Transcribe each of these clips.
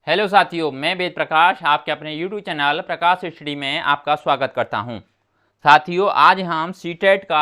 Hello साथियों, मैं वेद प्रकाश आपके अपने YouTube चैनल प्रकाश स्टडी में आपका स्वागत करता हूं। साथियों, आज हम सीटेट का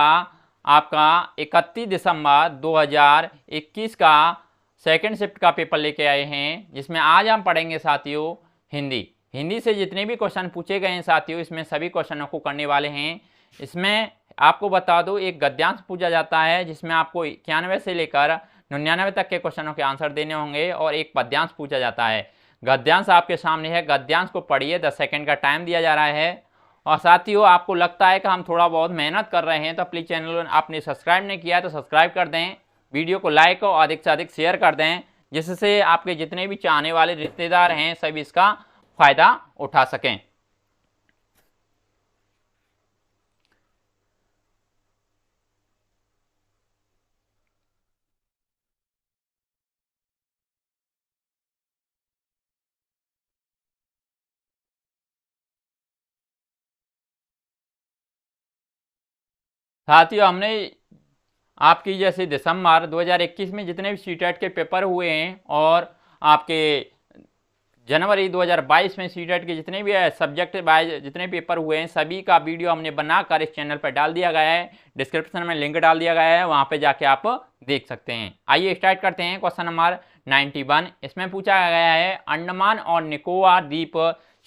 आपका 31 दिसंबर 2021 का सेकंड शिफ्ट का पेपर लेके आए हैं, जिसमें आज हम पढ़ेंगे साथियों हिंदी से जितने भी क्वेश्चन पूछे गए हैं साथियों, इसमें सभी क्वेश्चनों को करने वाले हैं। इसमें आपको बता दो, एक गद्यांश पूछा जाता है जिसमें आपको 91 से लेकर 99 तक के क्वेश्चनों के आंसर देने होंगे, और एक पद्यांश पूछा जाता है। गद्यांश आपके सामने है, गद्यांश को पढ़िए। 10 सेकंड का टाइम दिया जा रहा है। और साथियों, आपको लगता है कि हम थोड़ा बहुत मेहनत कर रहे हैं तो प्लीज चैनल आपने सब्सक्राइब नहीं किया है तो सब्सक्राइब कर दें, वीडियो को लाइक और अधिक से अधिक शेयर कर दें, जिससे आपके जितने भी चाहने वाले रिश्तेदार हैं सभी इसका फायदा उठा सकें। साथियों, हमने आपकी जैसे दिसंबर 2021 में जितने भी सीटेट के पेपर हुए हैं और आपके जनवरी 2022 में सीटेट के जितने भी सब्जेक्ट वाइज जितने पेपर हुए हैं सभी का वीडियो हमने बनाकर इस चैनल पर डाल दिया गया है। डिस्क्रिप्शन में लिंक डाल दिया गया है, वहां पे जाके आप देख सकते हैं। आइए स्टार्ट करते हैं। क्वेश्चन नंबर 91, इसमें पूछा गया है अंडमान और निकोबार द्वीप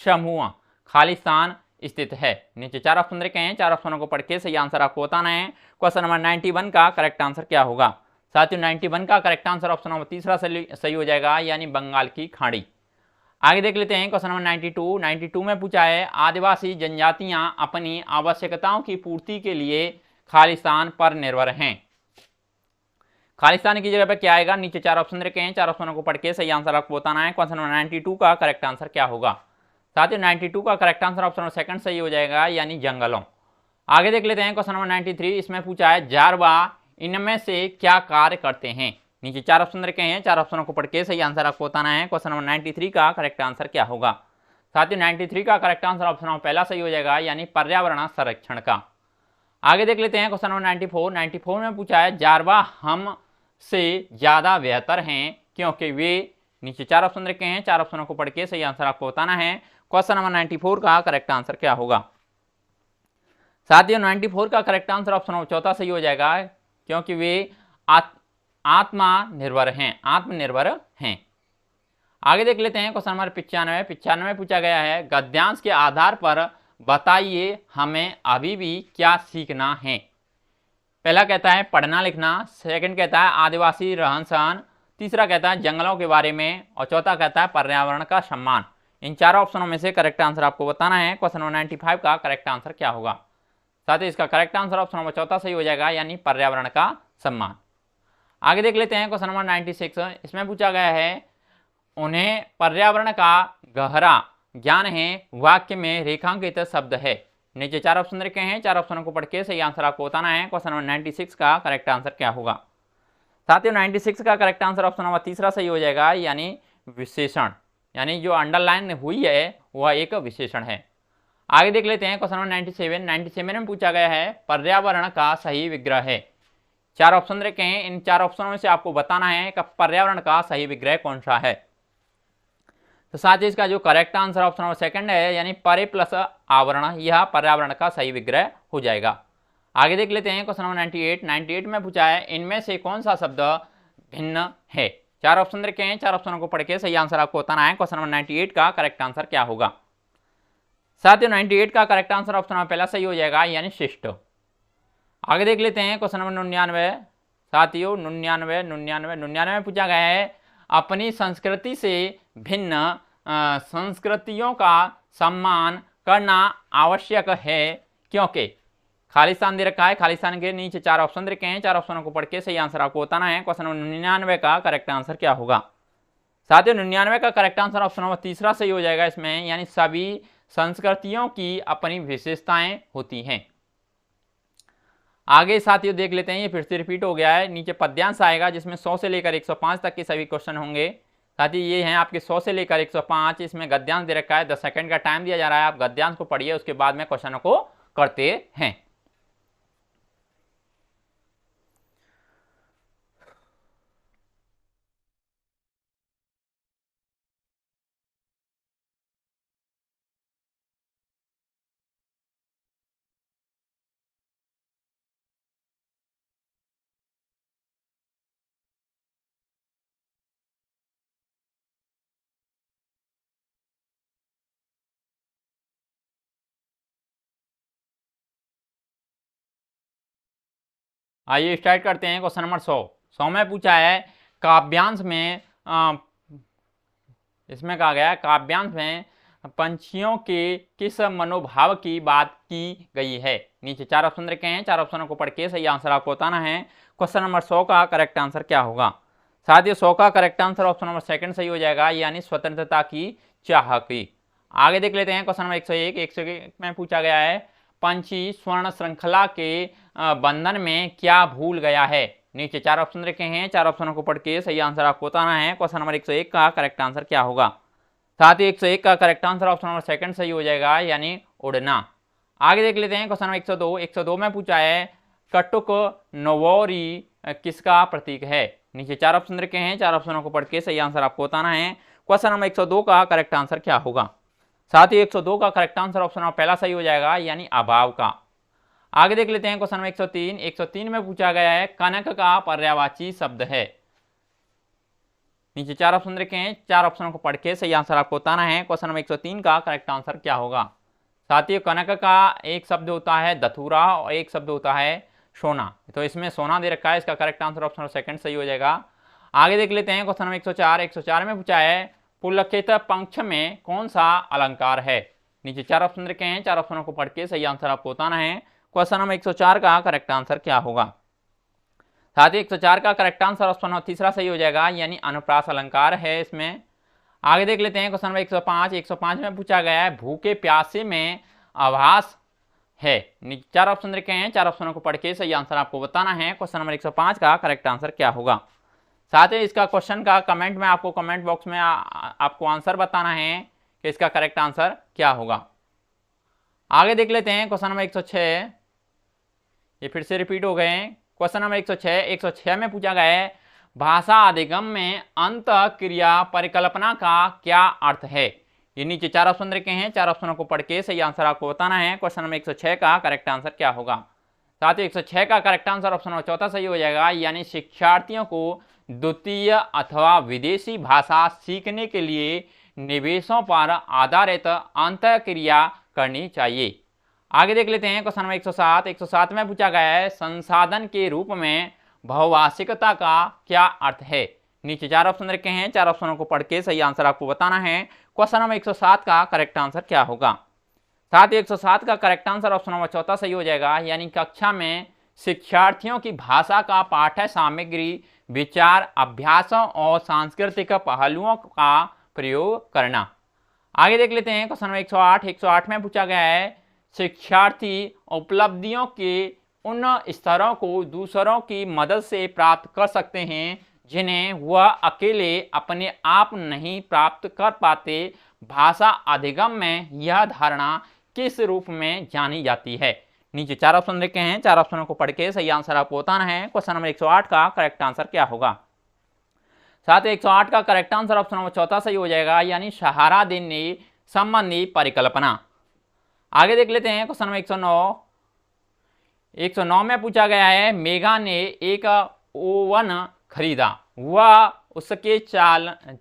समूह खालिस्तान स्थित है। नीचे 4 ऑप्शन रखे हैं, 4 ऑप्शनों को पढ़ के सही आंसर आपको बताना है। क्वेश्चन नंबर 91 का करेक्ट आंसर क्या होगा? साथियों, 91 का करेक्ट आंसर ऑप्शन नंबर तीसरा सही हो जाएगा, यानी बंगाल की खाड़ी। आगे देख लेते हैं क्वेश्चन नंबर 92 में पूछा है आदिवासी जनजातियां अपनी आवश्यकताओं की पूर्ति के लिए खालिस्तान पर निर्भर हैं। खालिस्तान की जगह पे क्या आएगा? नीचे 4 ऑप्शन रखे हैं, 4 ऑप्शनों को पढ़ के सही आंसर आपको बताना है। क्वेश्चन नंबर 92 का करेक्ट आंसर क्या होगा? साथियों, 92 का correct answer option number second सही हो जाएगा, यानी जंगलों। आगे देख लेते हैं क्वेश्चन नंबर 93, इसमें पूछा है जारवा इनमें से क्या कार्य करते हैं। नीचे 4 ऑप्शन रखे हैं, 4 ऑप्शनों को पढ़ के सही आंसर आपको बताना है। क्वेश्चन नंबर 93 का करेक्ट आंसर क्या होगा? साथियों, 93 का करेक्ट आंसर ऑप्शन नंबर पहला सही हो जाएगा, यानी पर्यावरण संरक्षण का। आगे देख लेते हैं क्वेश्चन नंबर 94 में पूछा है जारवा हम से ज्यादा बेहतर हैं क्योंकि वे, नीचे 4 ऑप्शन रखे हैं, 4 ऑप्शनों को पढ़ के सही आंसर आपको बताना है। क्वेश्चन नंबर 94 का करेक्ट आंसर क्या होगा? साथियों, 94 का करेक्ट आंसर ऑप्शन नंबर चौथा सही हो जाएगा, क्योंकि वे आत्मनिर्भर हैं। आगे देख लेते हैं क्वेश्चन नंबर 95 पूछा गया है गद्यांश के आधार पर बताइए हमें अभी भी क्या सीखना है। पहला कहता है पढ़ना लिखना, सेकंड कहता है आदिवासी रहन सहन, तीसरा कहता है जंगलों के बारे में, और चौथा कहता है पर्यावरण का सम्मान। इन चारों ऑप्शनों में से करेक्ट आंसर आपको बताना है। क्वेश्चन नंबर 95 का करेक्ट आंसर क्या होगा? साथ ही इसका करेक्ट आंसर ऑप्शन नंबर चौथा सही हो जाएगा, यानी पर्यावरण का सम्मान। आगे देख लेते हैं क्वेश्चन नंबर 96, इसमें पूछा गया है उन्हें पर्यावरण का गहरा ज्ञान है, वाक्य में रेखांकित शब्द है। नीचे 4 ऑप्शन रखे हैं, 4 ऑप्शनों को पढ़ के सही आंसर आपको बताना है। क्वेश्चन नंबर 96 का करेक्ट आंसर क्या होगा? साथियों, 96 का करेक्ट आंसर ऑप्शन नंबर तीसरा सही हो जाएगा, यानी विशेषण, यानी जो अंडरलाइन हुई है वह एक विशेषण है। आगे देख लेते हैं क्वेश्चन नंबर 97 में पूछा गया है पर्यावरण का सही विग्रह है। 4 ऑप्शन रखे हैं, इन 4 ऑप्शनों में से आपको बताना है कि पर्यावरण का सही विग्रह कौन सा है। तो साथ ही इसका जो correct answer option number second है, यानी परे प्लस आवरण, यह पर्यावरण का सही विग्रह हो जाएगा। आगे देख लेते हैं क्वेश्चन नंबर 98 में पूछा है इनमें से कौन सा शब्द भिन्न है। 4 ऑप्शन रखे हैं, 4 ऑप्शनों को पढ़ के सही आंसर आपको बताना है। क्वेश्चन नंबर 98 का करेक्ट आंसर क्या होगा? साथियों, 98 का करेक्ट आंसर ऑप्शन नंबर पहला सही हो जाएगा, यानी शिष्ट। आगे देख लेते हैं क्वेश्चन नंबर 99। साथियों, 99 में पूछा गया है अपनी संस्कृति से भिन्न संस्कृतियों का सम्मान करना आवश्यक है क्योंकि, खालिस्तान दे रखा है, खालिस्तान के नीचे 4 ऑप्शन रखे हैं, 4 ऑप्शनों को पढ़ के सही आंसर आपको बताना है। क्वेश्चन नंबर 99 का करेक्ट आंसर क्या होगा? साथियों, 99 का करेक्ट आंसर ऑप्शन नंबर तीसरा सही हो जाएगा इसमें, यानी सभी संस्कृतियों की अपनी विशेषताएं होती हैं। आगे साथियों देख लेते हैं, ये फिर से रिपीट हो गया है। नीचे पद्यांश आएगा जिसमें 100 से लेकर 105 तक के सभी क्वेश्चन होंगे। साथ ही ये हैं आपके 100 से लेकर 105, इसमें गद्यांश दे रखा है, 10 सेकंड का टाइम दिया जा रहा है। आप गद्यांश को पढ़िए, उसके बाद में क्वेश्चनों को करते हैं। आइए स्टार्ट करते हैं क्वेश्चन नंबर 100 में पूछा है काव्यांश में इसमें कहा गया है काव्यांश में पंछियों के किस मनोभाव की बात की गई है। नीचे 4 ऑप्शन रखे हैं, 4 ऑप्शनों को पढ़ के सही आंसर आपको बताना है। क्वेश्चन नंबर 100 का करेक्ट आंसर क्या होगा। साथ ही 100 का correct answer option number second सही हो जाएगा, यानी स्वतंत्रता की चाह की। आगे देख लेते हैं क्वेश्चन नंबर 101 में पूछा गया है पंछी स्वर्ण श्रृंखला के बंधन में क्या भूल गया है। नीचे 4 ऑप्शन रखे हैं, 4 ऑप्शनों को पढ़ के सही आंसर आपको बताना है। क्वेश्चन नंबर 101 का करेक्ट आंसर क्या होगा। साथ ही 101 का correct answer option number second सही हो जाएगा, यानी उड़ना। आगे देख लेते हैं क्वेश्चन नंबर 102 में पूछा है कटुक नवोरी किसका प्रतीक है। नीचे 4 ऑप्शन रखे हैं, 4 ऑप्शनों को पढ़ के सही आंसर आपको बताना है। क्वेश्चन नंबर 102 का करेक्ट आंसर क्या होगा। साथ ही 102 का करेक्ट आंसर ऑप्शन नंबर पहला सही हो जाएगा, यानी अभाव का। आगे देख लेते हैं क्वेश्चन नंबर 103 में पूछा गया है कनक का पर्यायवाची शब्द है। नीचे 4 ऑप्शन रखे हैं, 4 ऑप्शनों को पढ़ के सही आंसर आपको बताना है। क्वेश्चन नंबर 103 का करेक्ट आंसर क्या होगा। साथ ही कनक का एक शब्द होता है धतूरा और एक शब्द होता है सोना, तो इसमें सोना दे रखा है, इसका करेक्ट आंसर ऑप्शन सेकंड सही हो जाएगा। आगे देख लेते हैं क्वेश्चन नंबर 104 में पूछा है पुलकित पंक्ष में कौन सा अलंकार है। नीचे 4 ऑप्शन रखे हैं, 4 ऑप्शनों को पढ़ के सही आंसर आपको बताना है। क्वेश्चन नंबर 104 का करेक्ट आंसर क्या होगा। साथ ही 104 का करेक्ट आंसर ऑप्शन तीसरा सही हो जाएगा, यानी अनुप्रास अलंकार है इसमें। आगे देख लेते हैं क्वेश्चन नंबर 105 में पूछा गया है भूखे प्यासे में आभास है। 4 ऑप्शन रखे हैं, 4 ऑप्शनों को पढ़ के सही आंसर आपको बताना है। क्वेश्चन नंबर 105 का करेक्ट आंसर क्या होगा। साथ ही इसका क्वेश्चन का कमेंट में आपको कमेंट बॉक्स में आपको आंसर बताना है कि इसका करेक्ट आंसर क्या होगा। आगे देख लेते हैं क्वेश्चन नंबर 106, ये फिर से रिपीट हो गए हैं। क्वेश्चन नंबर 106 में पूछा गया है भाषा अधिगम में अंत क्रिया परिकल्पना का क्या अर्थ है। ये नीचे 4 ऑप्शन रखे हैं, 4 ऑप्शनों को पढ़ के सही आंसर आपको बताना है। क्वेश्चन नंबर 106 का करेक्ट आंसर क्या होगा। साथ ही 106 का करेक्ट आंसर ऑप्शन नंबर चौथा सही हो जाएगा, यानी शिक्षार्थियों को द्वितीय अथवा विदेशी भाषा सीखने के लिए निवेशों पर आधारित अंतःक्रिया करनी चाहिए। आगे देख लेते हैं क्वेश्चन नंबर 107 में पूछा गया है संसाधन के रूप में बहुभाषिकता का क्या अर्थ है। नीचे 4 ऑप्शन रखे हैं, 4 ऑप्शनों को पढ़ के सही आंसर आपको बताना है। क्वेश्चन नंबर 107 का करेक्ट आंसर क्या होगा। साथ ही 107 का करेक्ट आंसर ऑप्शन नंबर चौथा सही हो जाएगा, यानी कक्षा में शिक्षार्थियों की भाषा का पाठ्य सामग्री विचार अभ्यासों और सांस्कृतिक पहलुओं का प्रयोग करना। आगे देख लेते हैं क्वेश्चन नंबर 108 में पूछा गया है शिक्षार्थी उपलब्धियों के उन स्तरों को दूसरों की मदद से प्राप्त कर सकते हैं जिन्हें वह अकेले अपने आप नहीं प्राप्त कर पाते। भाषा अधिगम में यह धारणा किस रूप में जानी जाती है। नीचे 4 ऑप्शन रखे हैं, 4 ऑप्शनों को पढ़ के सही आंसर आपको बताना है। क्वेश्चन नंबर 108 का करेक्ट आंसर क्या होगा। साथ ही 108 का करेक्ट आंसर ऑप्शन नंबर चौथा सही हो जाएगा, यानी सहारा देने संबंधी परिकल्पना। आगे देख लेते हैं क्वेश्चन नंबर 109 में पूछा गया है मेघा ने एक ओवन खरीदा, वह उसके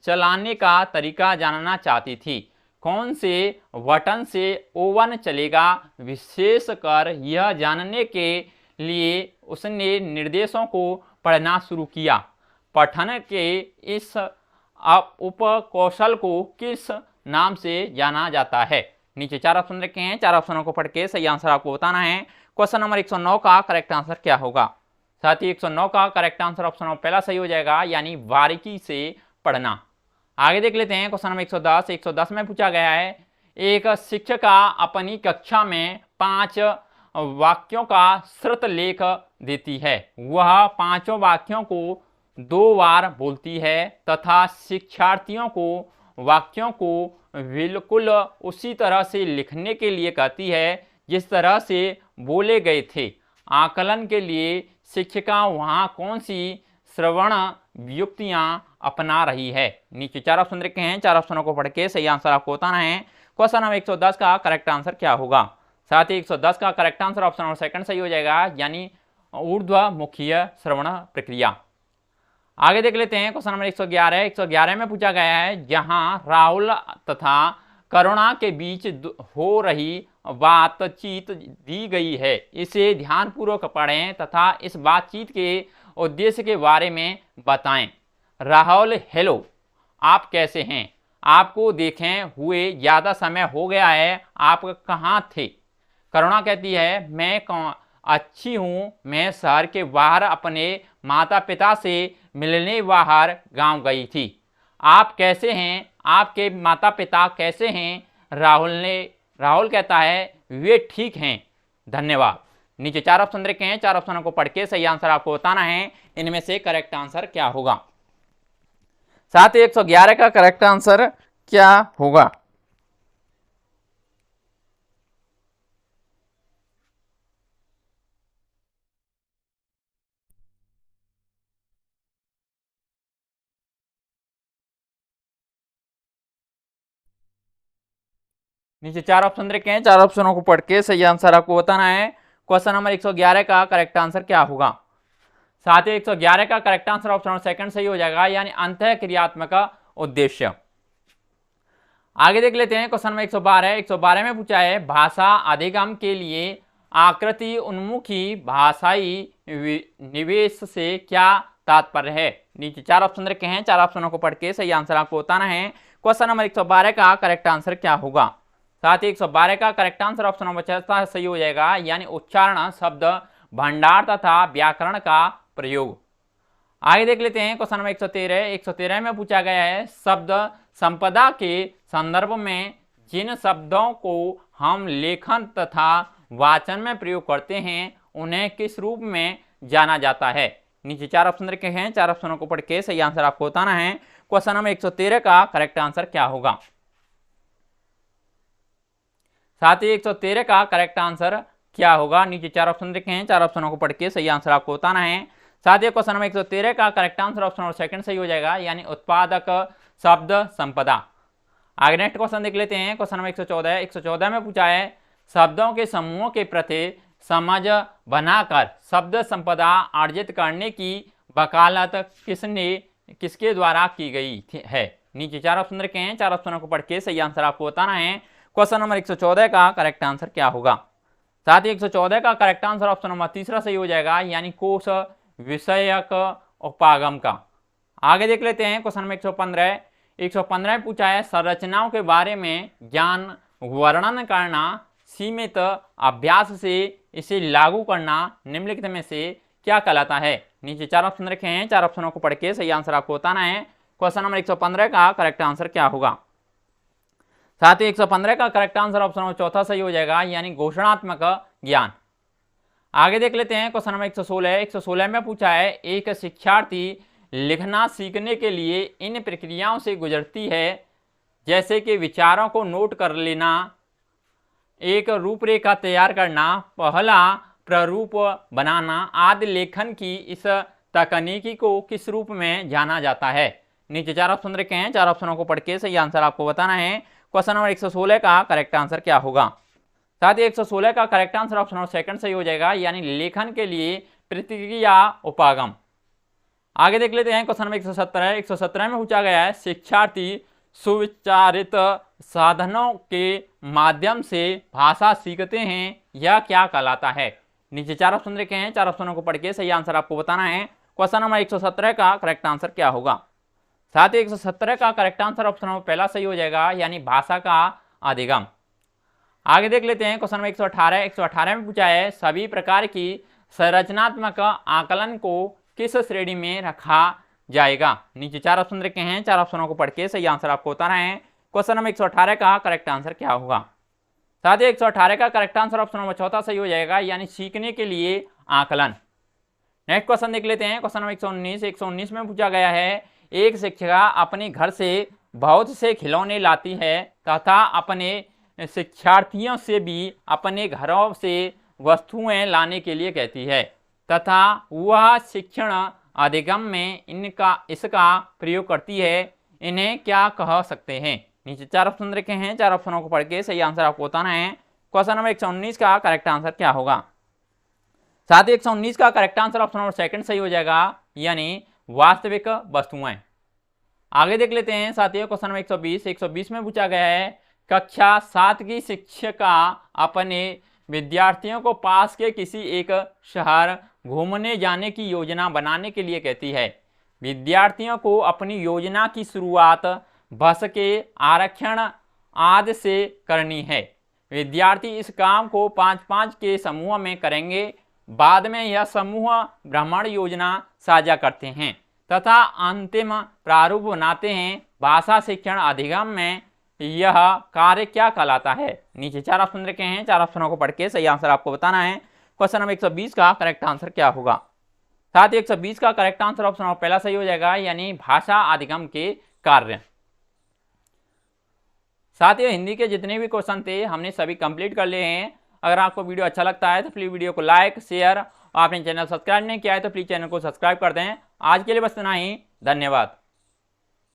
चलाने का तरीका जानना चाहती थी। कौन से बटन से ओवन चलेगा, विशेषकर यह जानने के लिए उसने निर्देशों को पढ़ना शुरू किया। पठन के इस उपकौशल को किस नाम से जाना जाता है। नीचे 4 ऑप्शन रखे हैं, 4 ऑप्शनों को पढ़ के सही आंसर आपको बताना है। क्वेश्चन नंबर 109 का करेक्ट आंसर क्या होगा। साथ ही 109 का करेक्ट आंसर ऑप्शन नंबर पहला सही हो जाएगा, यानी बारीकी से पढ़ना। आगे देख लेते हैं क्वेश्चन नंबर 110 में पूछा गया है एक शिक्षिका अपनी कक्षा में 5 वाक्यों का श्रुत लेख देती है। वह 5 वाक्यों को 2 बार बोलती है तथा शिक्षार्थियों को वाक्यों को बिल्कुल उसी तरह से लिखने के लिए कहती है जिस तरह से बोले गए थे। आकलन के लिए शिक्षिका वहाँ कौन सी श्रवण युक्तियाँ अपना रही है। नीचे 4 ऑप्शन रखे हैं, 4 ऑप्शनों को पढ़ के सही आंसर आपको बताना है। क्वेश्चन नंबर 110 का करेक्ट आंसर क्या होगा। साथ ही 110 का correct answer option number second सही हो जाएगा, यानी ऊर्ध्वमुखीय श्रवण प्रक्रिया। आगे देख लेते हैं क्वेश्चन नंबर 111 में पूछा गया है जहां राहुल तथा करुणा के बीच हो रही बातचीत दी गई है, इसे ध्यानपूर्वक पढ़ें तथा इस बातचीत के उद्देश्य के बारे में बताएं। राहुल, हेलो, आप कैसे हैं? आपको देखें हुए ज़्यादा समय हो गया है, आप कहाँ थे? करुणा कहती है, मैं अच्छी हूँ, मैं शहर के बाहर अपने माता पिता से मिलने बाहर गांव गई थी। आप कैसे हैं? आपके माता पिता कैसे हैं? राहुल कहता है, वे ठीक हैं, धन्यवाद। नीचे 4 ऑप्शन रखे हैं, 4 ऑप्शनों को पढ़ के सही आंसर आपको बताना है, इनमें से करेक्ट आंसर क्या होगा। साथ ही 111 का करेक्ट आंसर क्या होगा? नीचे 4 ऑप्शन रखे हैं, 4 ऑप्शनों को पढ़ के सही आंसर आपको बताना है। क्वेश्चन नंबर 111 का करेक्ट आंसर क्या होगा? साथ ही 111 का correct answer option number second सही हो जाएगा, यानी अंतः क्रियात्मक उद्देश्य। आगे देख लेते हैं क्वेश्चन नंबर 112 में पूछा है, भाषा अधिगम के लिए आकृति उन्मुखी भाषाई निवेश से क्या तात्पर्य है? नीचे 4 ऑप्शन रखे हैं, 4 ऑप्शनों को पढ़ के सही आंसर आपको बताना है। क्वेश्चन नंबर 112 का करेक्ट आंसर क्या होगा? साथ ही 112 का करेक्ट आंसर ऑप्शन नंबर 6 सही हो जाएगा, यानी उच्चारण, शब्द भंडार तथा व्याकरण का प्रयोग। आगे देख लेते हैं क्वेश्चन नंबर 113 में पूछा गया है, शब्द संपदा के संदर्भ में जिन शब्दों को हम लेखन तथा वाचन में प्रयोग करते हैं उन्हें किस रूप में जाना जाता है? नीचे 4 ऑप्शन रखे हैं, 4 ऑप्शनों को पढ़ के सही आंसर आपको बताना है। क्वेश्चन नंबर 113 का करेक्ट आंसर क्या होगा? साथ ही 113 का करेक्ट आंसर क्या होगा? नीचे 4 ऑप्शन रखे हैं, 4 ऑप्शनों को पढ़ के सही आंसर आपको बताना है। साथ ही क्वेश्चन नंबर 113 का correct answer option number second सही हो जाएगा, यानी उत्पादक शब्द संपदा। आगे नेक्स्ट क्वेश्चन देख लेते हैं क्वेश्चन नंबर 114 में पूछा है, शब्दों के समूहों के प्रति समझ बनाकर शब्द संपदा अर्जित करने की वकालत किसके द्वारा की गई है? नीचे 4 ऑप्शन रखे हैं, 4 ऑप्शनों को पढ़ के सही आंसर आपको बताना है। क्वेश्चन नंबर 114 का करेक्ट आंसर क्या होगा? साथ ही 114 का करेक्ट आंसर ऑप्शन नंबर तीसरा सही हो जाएगा, यानी कोश विषयक उपागम का। आगे देख लेते हैं क्वेश्चन नंबर 115 में पूछा है, संरचनाओं के बारे में ज्ञान वर्णन करना, सीमित अभ्यास से इसे लागू करना निम्नलिखित में से क्या कहलाता है? नीचे 4 ऑप्शन रखे हैं, 4 ऑप्शनों को पढ़ के सही आंसर आपको बताना है। क्वेश्चन नंबर 115 का करेक्ट आंसर क्या होगा? साथ ही 115 का करेक्ट आंसर ऑप्शन नंबर चौथा सही हो जाएगा, यानी घोषणात्मक ज्ञान। आगे देख लेते हैं क्वेश्चन नंबर 116 में पूछा है, एक शिक्षार्थी लिखना सीखने के लिए इन प्रक्रियाओं से गुजरती है, जैसे कि विचारों को नोट कर लेना, एक रूपरेखा तैयार करना, पहला प्रारूप बनाना आदि। लेखन की इस तकनीकी को किस रूप में जाना जाता है? नीचे 4 ऑप्शन रखे हैं, 4 ऑप्शनों को पढ़ के सही आंसर आपको बताना है। क्वेश्चन नंबर 116 का करेक्ट आंसर क्या होगा? साथ ही 116 का correct answer option number second सही हो जाएगा, यानी लेखन के लिए प्रतिक्रिया उपागम। आगे देख लेते हैं क्वेश्चन नंबर 117 में पूछा गया है, शिक्षार्थी सुविचारित साधनों के माध्यम से भाषा सीखते हैं, यह क्या कहलाता है? नीचे 4 ऑप्शन रखे हैं, 4 ऑप्शनों को पढ़ के सही आंसर आपको बताना है। क्वेश्चन नंबर 117 का करेक्ट आंसर क्या होगा? साथ ही 117 का करेक्ट आंसर ऑप्शन नंबर पहला सही हो जाएगा, यानी भाषा का अधिगम। आगे देख लेते हैं क्वेश्चन नंबर 118 में पूछा है, सभी प्रकार की संरचनात्मक आकलन को किस श्रेणी में रखा जाएगा? नीचे 4 ऑप्शन रखे हैं, 4 ऑप्शनों को पढ़ के सही आंसर आपको बताना है। क्वेश्चन नंबर 118 का करेक्ट आंसर क्या होगा? साथ ही 118 का करेक्ट आंसर ऑप्शन नंबर चौथा सही हो जाएगा, यानी सीखने के लिए आकलन। नेक्स्ट क्वेश्चन देख लेते हैं क्वेश्चन नंबर 119 में पूछा गया है, एक शिक्षिका अपने घर से बहुत से खिलौने लाती है तथा अपने शिक्षार्थियों से भी अपने घरों से वस्तुएं लाने के लिए कहती है तथा वह शिक्षण अधिगम में इसका प्रयोग करती है, इन्हें क्या कह सकते हैं? नीचे 4 ऑप्शन रखे हैं, 4 ऑप्शनों को पढ़ के सही आंसर आपको बताना है। क्वेश्चन नंबर 119 का करेक्ट आंसर क्या होगा? साथ ही 119 का correct answer option number second सही हो जाएगा, यानी वास्तविक वस्तुएं। आगे देख लेते हैं साथियों क्वेश्चन नंबर 120 में पूछा गया है, कक्षा 7 की शिक्षिका अपने विद्यार्थियों को पास के किसी एक शहर घूमने जाने की योजना बनाने के लिए कहती है। विद्यार्थियों को अपनी योजना की शुरुआत बस के आरक्षण आदि से करनी है। विद्यार्थी इस काम को 5-5 के समूह में करेंगे। बाद में यह समूह भ्रमण योजना साझा करते हैं तथा अंतिम प्रारूप बनाते हैं। भाषा शिक्षण अधिगम में यह कार्य क्या कहलाता है? नीचे 4 ऑप्शन रखे हैं, 4 ऑप्शनों को पढ़ के सही आंसर आपको बताना है। क्वेश्चन नंबर 120 का करेक्ट आंसर क्या होगा? साथ ही 120 का करेक्ट आंसर ऑप्शन पहला सही हो जाएगा, यानी भाषा अधिगम के कार्य। साथियों, हिंदी के जितने भी क्वेश्चन थे हमने सभी कंप्लीट कर लिए हैं। अगर आपको वीडियो अच्छा लगता है तो प्लीज वीडियो को लाइक, शेयर और आपने चैनल सब्सक्राइब नहीं किया है तो प्लीज चैनल को सब्सक्राइब कर दें। आज के लिए बस इतना ही, धन्यवाद।